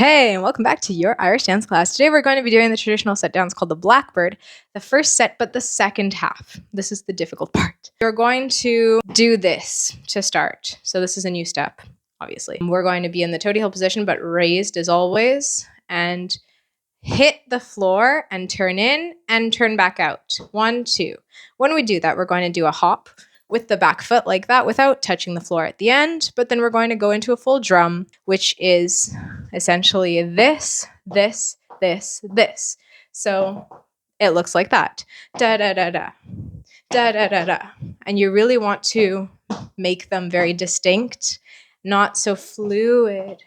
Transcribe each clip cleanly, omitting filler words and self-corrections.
Hey, and welcome back to your Irish dance class. Today we're going to be doing the traditional set dance called the Blackbird, the first set, but the second half. This is the difficult part. You're going to do this to start. So this is a new step, obviously. We're going to be in the toady hill position, but raised as always, and hit the floor and turn in and turn back out. 1, 2. When we do that, we're going to do a hop with the back foot like that without touching the floor at the end. But then we're going to go into a full drum, which is essentially this. So it looks like that. Da da da da. Da da da da. And you really want to make them very distinct, not so fluid,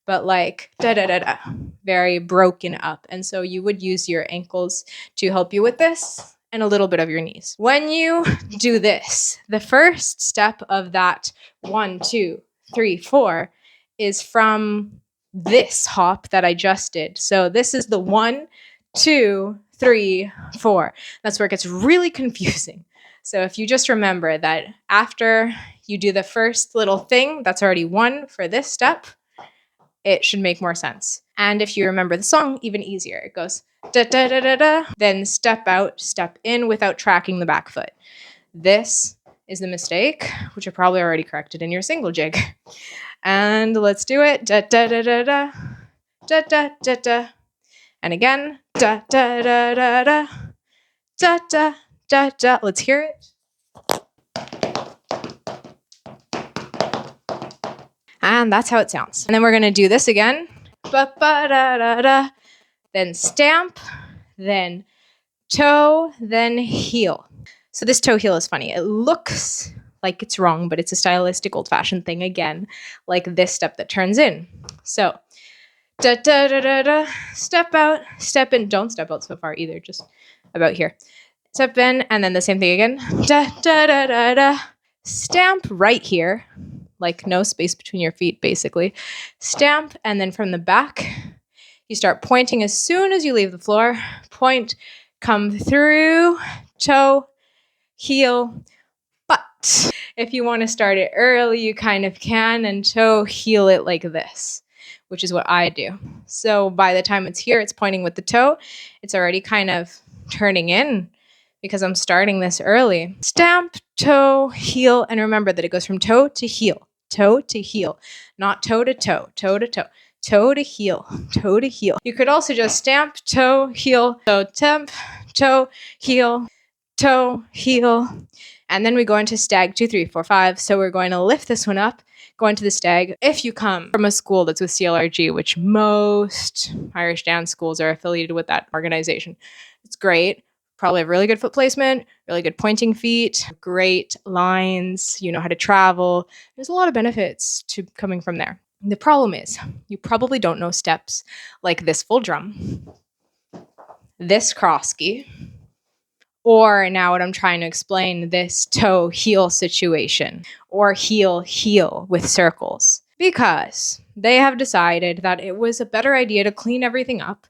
but like da da da da, very broken up. And so you would use your ankles to help you with this and a little bit of your knees. When you do this, the first step of that 1, 2, 3, 4 is from this hop that I just did. So this is the 1, 2, 3, 4. That's where it gets really confusing. So if you just remember that after you do the first little thing, that's already 1 for this step, it should make more sense. And if you remember the song, even easier. It goes da da da da da, then step out, step in without tracking the back foot. This is the mistake, which you probably already corrected in your single jig. And let's do it. Da da da da da, da da da da. And again, da da da da da, da da da da. Let's hear it. And that's how it sounds. And then we're going to do this again. Ba-ba-da-da-da. Then stamp, then toe, then heel. So this toe heel is funny. It looks like it's wrong, but it's a stylistic old-fashioned thing again, like this step that turns in. So da-da-da-da-da, step out, step in. Don't step out so far either, just about here. Step in, and then the same thing again. Da-da-da-da-da, stamp right here. Like no space between your feet, basically. Stamp, and then from the back, you start pointing as soon as you leave the floor. Point, come through, toe, heel, butt. If you want to start it early, you kind of can, and toe, heel it like this, which is what I do. So by the time it's here, it's pointing with the toe. It's already kind of turning in because I'm starting this early. Stamp, toe, heel, and remember that it goes from toe to heel. Toe to heel, not toe to toe, toe to toe, toe to heel, toe to heel. You could also just stamp, toe, heel, toe, temp, toe, heel, and then we go into stag 2, 3, 4, 5. So we're going to lift this one up, go into the stag. If you come from a school that's with CLRG, which most Irish dance schools are affiliated with that organization, it's great. Probably have really good foot placement, really good pointing feet, great lines, you know how to travel. There's a lot of benefits to coming from there. The problem is you probably don't know steps like this full drum, this cross ski, or now what I'm trying to explain, this toe heel situation, or heel with circles, because they have decided that it was a better idea to clean everything up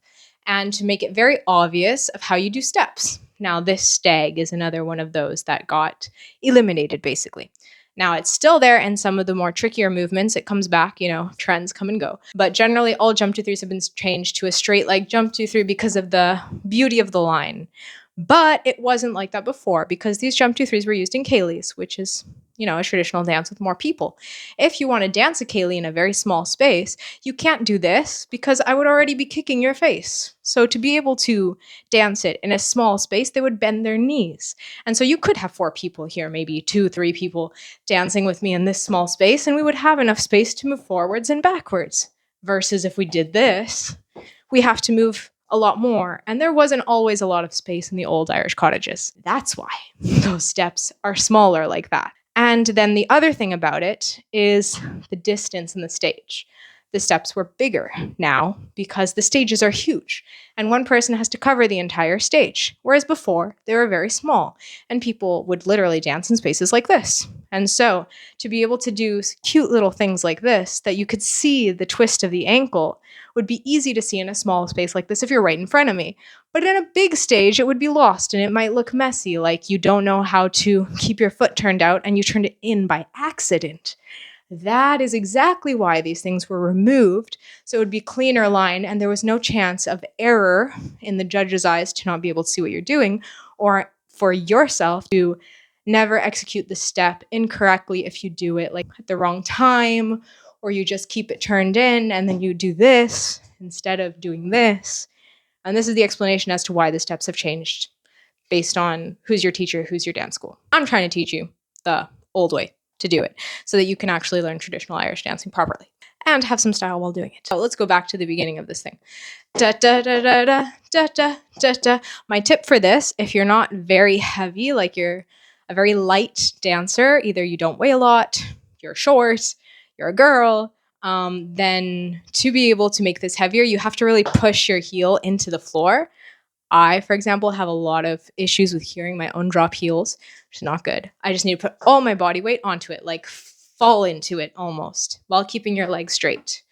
and to make it very obvious of how you do steps. Now, this stag is another one of those that got eliminated, basically. Now, it's still there in some of the more trickier movements. It comes back, trends come and go. But generally, all jump 2 3s have been changed to a straight leg jump 2 3 because of the beauty of the line. But it wasn't like that before because these jump 2 3s were used in Céilís, which is, a traditional dance with more people. If you want to dance a Céilí in a very small space, you can't do this because I would already be kicking your face. So to be able to dance it in a small space, they would bend their knees. And so you could have 4 people here, maybe 2, 3 people dancing with me in this small space, and we would have enough space to move forwards and backwards. Versus if we did this, we have to move a lot more. And there wasn't always a lot of space in the old Irish cottages. That's why those steps are smaller like that. And then the other thing about it is the distance in the stage. The steps were bigger now because the stages are huge and one person has to cover the entire stage. Whereas before, they were very small and people would literally dance in spaces like this. And so to be able to do cute little things like this, that you could see the twist of the ankle, would be easy to see in a small space like this if you're right in front of me. But in a big stage, it would be lost and it might look messy, like you don't know how to keep your foot turned out and you turned it in by accident. That is exactly why these things were removed, so it would be cleaner line and there was no chance of error in the judge's eyes to not be able to see what you're doing, or for yourself to never execute the step incorrectly if you do it like at the wrong time, or you just keep it turned in and then you do this instead of doing this. And this is the explanation as to why the steps have changed based on who's your teacher, who's your dance school. I'm trying to teach you the old way to do it so that you can actually learn traditional Irish dancing properly and have some style while doing it. So let's go back to the beginning of this thing. Da da da da da da da da da. My tip for this, if you're not very heavy, like you're a very light dancer, either you don't weigh a lot, you're short, you're a girl, then to be able to make this heavier, you have to really push your heel into the floor. I, for example, have a lot of issues with hearing my own drop heels, which is not good. I just need to put all my body weight onto it, like fall into it almost, while keeping your legs straight.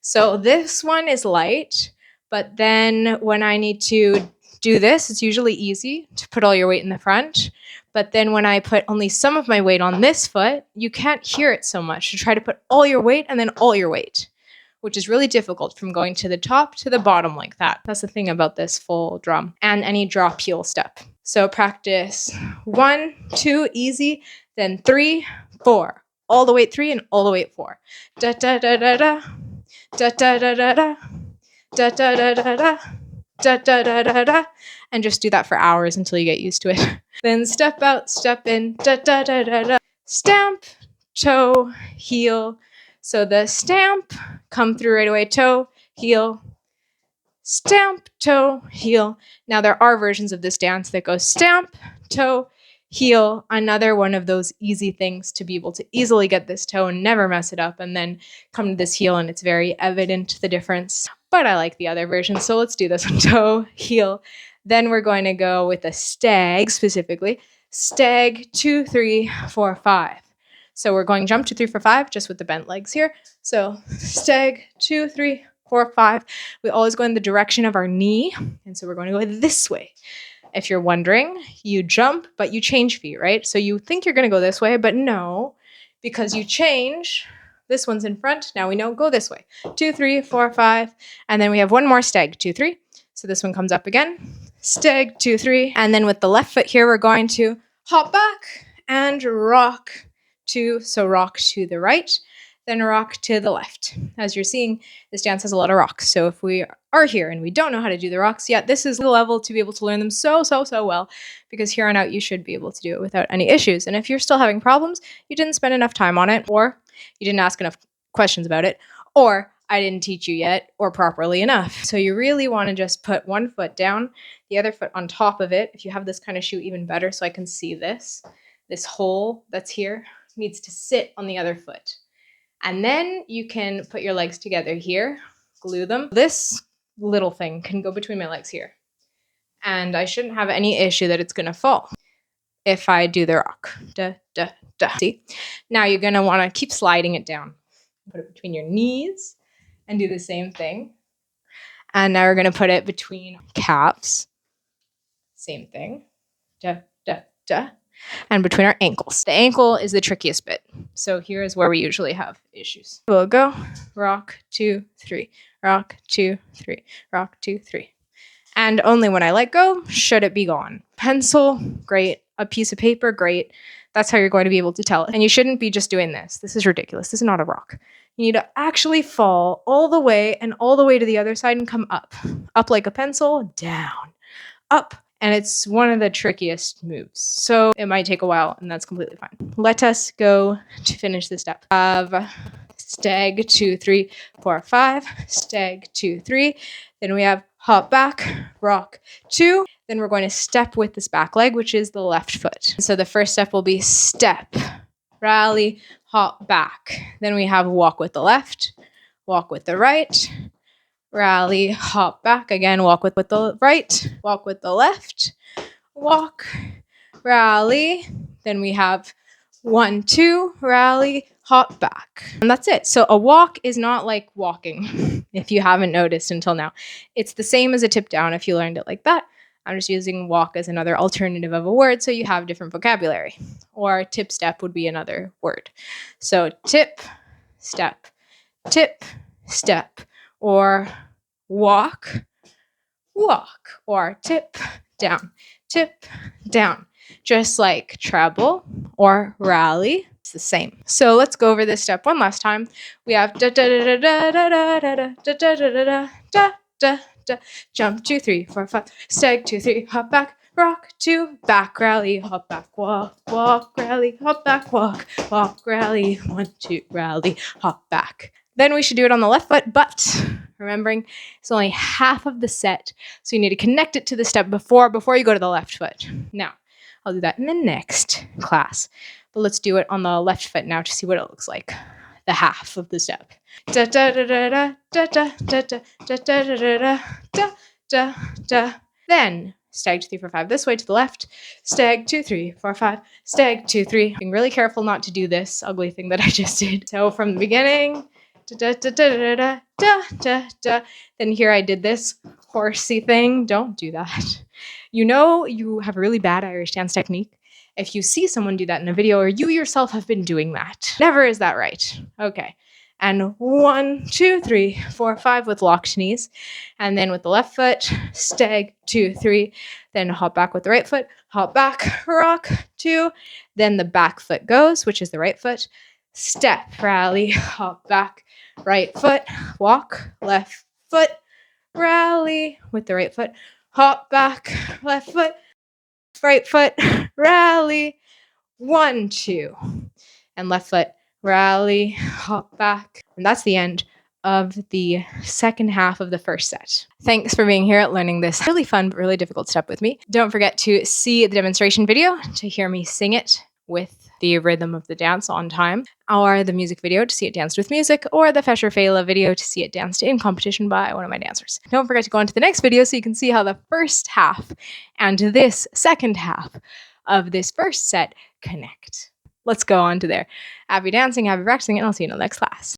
So this one is light, but then when I need to do this, it's usually easy to put all your weight in the front. But then when I put only some of my weight on this foot, you can't hear it so much. To try to put all your weight and then all your weight, which is really difficult from going to the top to the bottom like that. That's the thing about this full drum and any drop heel step. So practice 1, 2, easy, then 3, 4, all the way 3 and all the way 4. Da da da da da, da da da da da, da da da da da, da da da da da, and just do that for hours until you get used to it. Then step out, step in, da da da da da, stamp, toe, heel. So the stamp, come through right away, toe, heel, stamp, toe, heel. Now there are versions of this dance that go stamp, toe, heel, another one of those easy things to be able to easily get this toe and never mess it up, and then come to this heel and it's very evident the difference. But I like the other version, so let's do this one, toe, heel. Then we're going to go with a stag specifically. Stag, 2, 3, 4, 5. So we're going jump 2, 3, 4, 5, just with the bent legs here. So stag, 2, 3, 4, 5. We always go in the direction of our knee. And so we're going to go this way. If you're wondering, you jump, but you change feet, right? So you think you're going to go this way, but no, because you change. This one's in front. Now we know, go this way. 2, 3, 4, 5. And then we have one more stag, 2, 3. So this one comes up again. Stag, 2, 3. And then with the left foot here, we're going to hop back and rock. So rock to the right, then rock to the left. As you're seeing, this dance has a lot of rocks. So if we are here and we don't know how to do the rocks yet, this is the level to be able to learn them so well, because here on out, you should be able to do it without any issues. And if you're still having problems, you didn't spend enough time on it, or you didn't ask enough questions about it, or I didn't teach you yet, or properly enough. So you really want to just put one foot down, the other foot on top of it. If you have this kind of shoe, even better, so I can see this hole that's here needs to sit on the other foot. And then you can put your legs together here, glue them. This little thing can go between my legs here. And I shouldn't have any issue that it's going to fall if I do the rock. Da, da, da. See? Now you're going to want to keep sliding it down. Put it between your knees and do the same thing. And now we're going to put it between calves. Same thing. Da, da, da. And between our ankles. The ankle is the trickiest bit. So here is where we usually have issues. We'll go rock, 2, 3, rock, 2, 3, rock, 2, 3. And only when I let go should it be gone. Pencil, great. A piece of paper, great. That's how you're going to be able to tell it. And you shouldn't be just doing this. This is ridiculous. This is not a rock. You need to actually fall all the way and all the way to the other side and come up. Up like a pencil, down, up. And it's one of the trickiest moves. So it might take a while, and that's completely fine. Let us go to finish this step. Have stag, 2, 3, 4, 5. Stag, 2, 3. Then we have hop back, rock, 2. Then we're going to step with this back leg, which is the left foot. So the first step will be step, rally, hop back. Then we have walk with the left, walk with the right, rally, hop back. Again, walk with the right, walk with the left, walk, rally. Then we have 1, 2, rally, hop back. And that's it. So a walk is not like walking, if you haven't noticed until now. It's the same as a tip down if you learned it like that. I'm just using walk as another alternative of a word so you have different vocabulary. Or tip step would be another word. So tip, step, tip, step, or walk, walk, or tip, down, just like treble or rally. It's the same. So let's go over this step one last time. We have da da da da da da da da da da da da da da da. Jump 2, 3, 4, 5. Stag 2, 3. Hop back. Rock 2. Back rally. Hop back. Walk. Walk rally. Hop back. Walk. Walk rally. 1, 2 rally. Hop back. Then we should do it on the left foot, but remembering it's only half of the set, so you need to connect it to the step before you go to the left foot. Now, I'll do that in the next class, but let's do it on the left foot now to see what it looks like. The half of the step. Da da da da da da da da da da da da da da da. Then stag 2, 3, 4, 5 this way to the left. Stag 2, 3, 4, 5. Stag 2, 3. Being really careful not to do this ugly thing that I just did. So from the beginning. Da, da, da, da, da, da, da, da. Then here I did this horsey thing. Don't do that. You know you have a really bad Irish dance technique if you see someone do that in a video or you yourself have been doing that. Never is that right. Okay. And 1, 2, 3, 4, 5 with locked knees. And then with the left foot, stag 2, 3. Then hop back with the right foot. Hop back, rock 2. Then the back foot goes, which is the right foot. Step, rally, hop back, right foot, walk, left foot, rally with the right foot, hop back, left foot, right foot, rally, 1, 2, and left foot, rally, hop back. And that's the end of the second half of the first set. Thanks for being here, learning this really fun, but really difficult step with me. Don't forget to see the demonstration video to hear me sing it with the rhythm of the dance on time, or the music video to see it danced with music, or the Fesher Fela video to see it danced in competition by one of my dancers. Don't forget to go on to the next video so you can see how the first half and this second half of this first set connect. Let's go on to there. Happy dancing, happy practicing, and I'll see you in the next class.